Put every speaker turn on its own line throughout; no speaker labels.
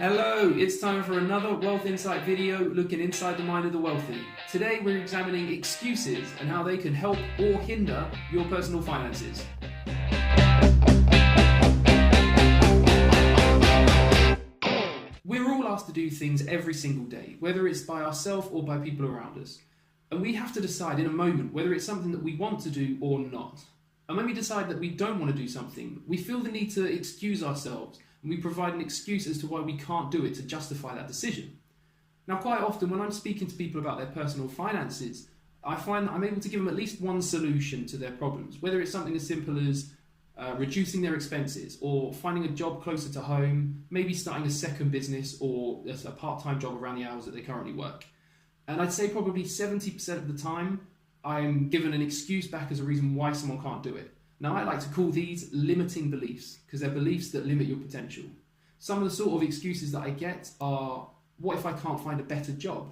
Hello, it's time for another Wealth Insight video looking inside the mind of the wealthy. Today we're examining excuses and how they can help or hinder your personal finances. We're all asked to do things every single day, whether it's by ourselves or by people around us. And we have to decide in a moment whether it's something that we want to do or not. And when we decide that we don't want to do something, we feel the need to excuse ourselves, and we provide an excuse as to why we can't do it to justify that decision. Now, quite often when I'm speaking to people about their personal finances, I find that I'm able to give them at least one solution to their problems, whether it's something as simple as reducing their expenses or finding a job closer to home, maybe starting a second business or a part-time job around the hours that they currently work. And I'd say probably 70% of the time, I'm given an excuse back as a reason why someone can't do it. Now, I like to call these limiting beliefs because they're beliefs that limit your potential. Some of the sort of excuses that I get are, what if I can't find a better job?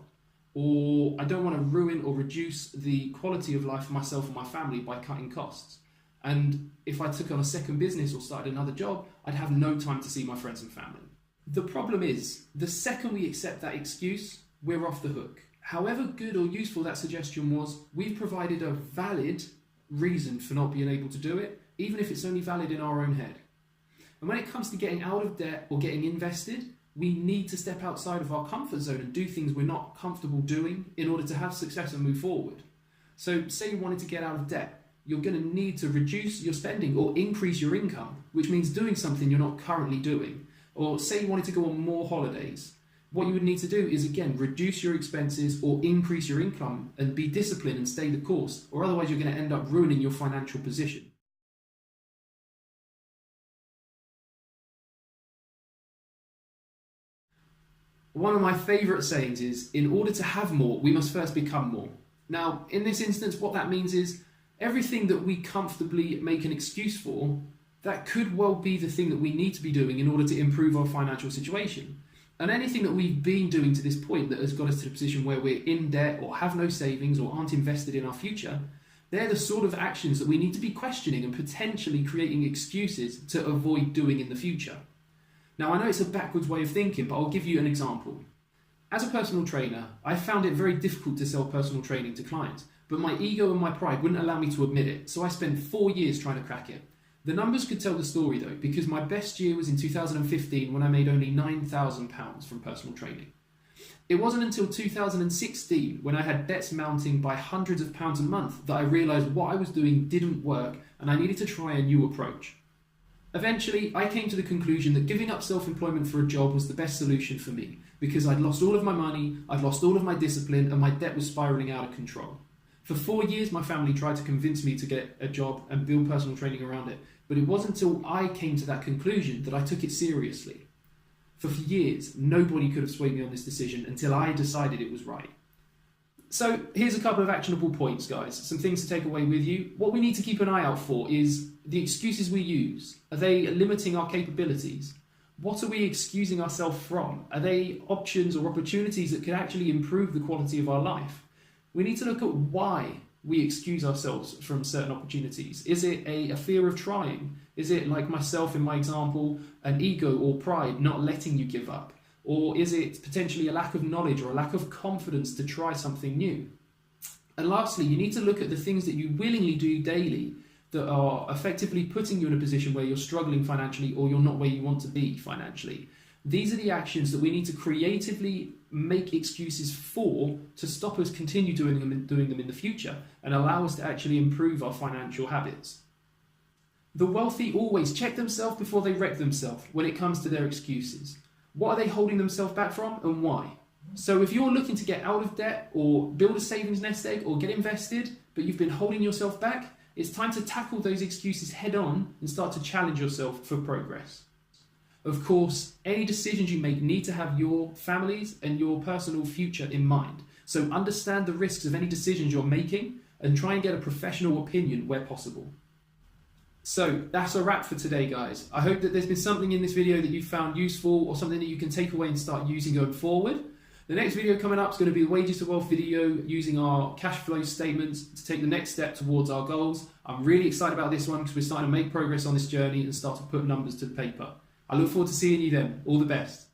Or I don't want to ruin or reduce the quality of life for myself and my family by cutting costs. And if I took on a second business or started another job, I'd have no time to see my friends and family. The problem is, the second we accept that excuse, we're off the hook. However good or useful that suggestion was, we've provided a valid reason for not being able to do it, even if it's only valid in our own head. And when it comes to getting out of debt or getting invested, we need to step outside of our comfort zone and do things we're not comfortable doing in order to have success and move forward. So say you wanted to get out of debt, you're going to need to reduce your spending or increase your income, which means doing something you're not currently doing. Or say you wanted to go on more holidays. What you would need to do is, again, reduce your expenses or increase your income and be disciplined and stay the course, or otherwise you're going to end up ruining your financial position. One of my favourite sayings is, in order to have more, we must first become more. Now, in this instance, what that means is, everything that we comfortably make an excuse for, that could well be the thing that we need to be doing in order to improve our financial situation. And anything that we've been doing to this point that has got us to the position where we're in debt or have no savings or aren't invested in our future, they're the sort of actions that we need to be questioning and potentially creating excuses to avoid doing in the future. Now, I know it's a backwards way of thinking, but I'll give you an example. As a personal trainer, I found it very difficult to sell personal training to clients, but my ego and my pride wouldn't allow me to admit it, so I spent 4 years trying to crack it. The numbers could tell the story though, because my best year was in 2015 when I made only £9,000 from personal training. It wasn't until 2016 when I had debts mounting by hundreds of pounds a month that I realised what I was doing didn't work and I needed to try a new approach. Eventually, I came to the conclusion that giving up self-employment for a job was the best solution for me because I'd lost all of my money, I'd lost all of my discipline and my debt was spiralling out of control. For 4 years, my family tried to convince me to get a job and build personal training around it, but it wasn't until I came to that conclusion that I took it seriously. For years, nobody could have swayed me on this decision until I decided it was right. So here's a couple of actionable points, guys, some things to take away with you. What we need to keep an eye out for is the excuses we use. Are they limiting our capabilities? What are we excusing ourselves from? Are they options or opportunities that could actually improve the quality of our life? We need to look at why we excuse ourselves from certain opportunities. Is it a fear of trying? Is it, like myself in my example, an ego or pride not letting you give up? Or is it potentially a lack of knowledge or a lack of confidence to try something new? And lastly, you need to look at the things that you willingly do daily that are effectively putting you in a position where you're struggling financially or you're not where you want to be financially. These are the actions that we need to creatively make excuses for to stop us continue doing them in the future and allow us to actually improve our financial habits. The wealthy always check themselves before they wreck themselves when it comes to their excuses. What are they holding themselves back from and why? So if you're looking to get out of debt or build a savings nest egg or get invested, but you've been holding yourself back, it's time to tackle those excuses head on and start to challenge yourself for progress. Of course, any decisions you make need to have your families and your personal future in mind. So understand the risks of any decisions you're making and try and get a professional opinion where possible. So that's a wrap for today, guys. I hope that there's been something in this video that you found useful or something that you can take away and start using going forward. The next video coming up is going to be the Wages to Wealth video using our cash flow statements to take the next step towards our goals. I'm really excited about this one because we're starting to make progress on this journey and start to put numbers to the paper. I look forward to seeing you then. All the best.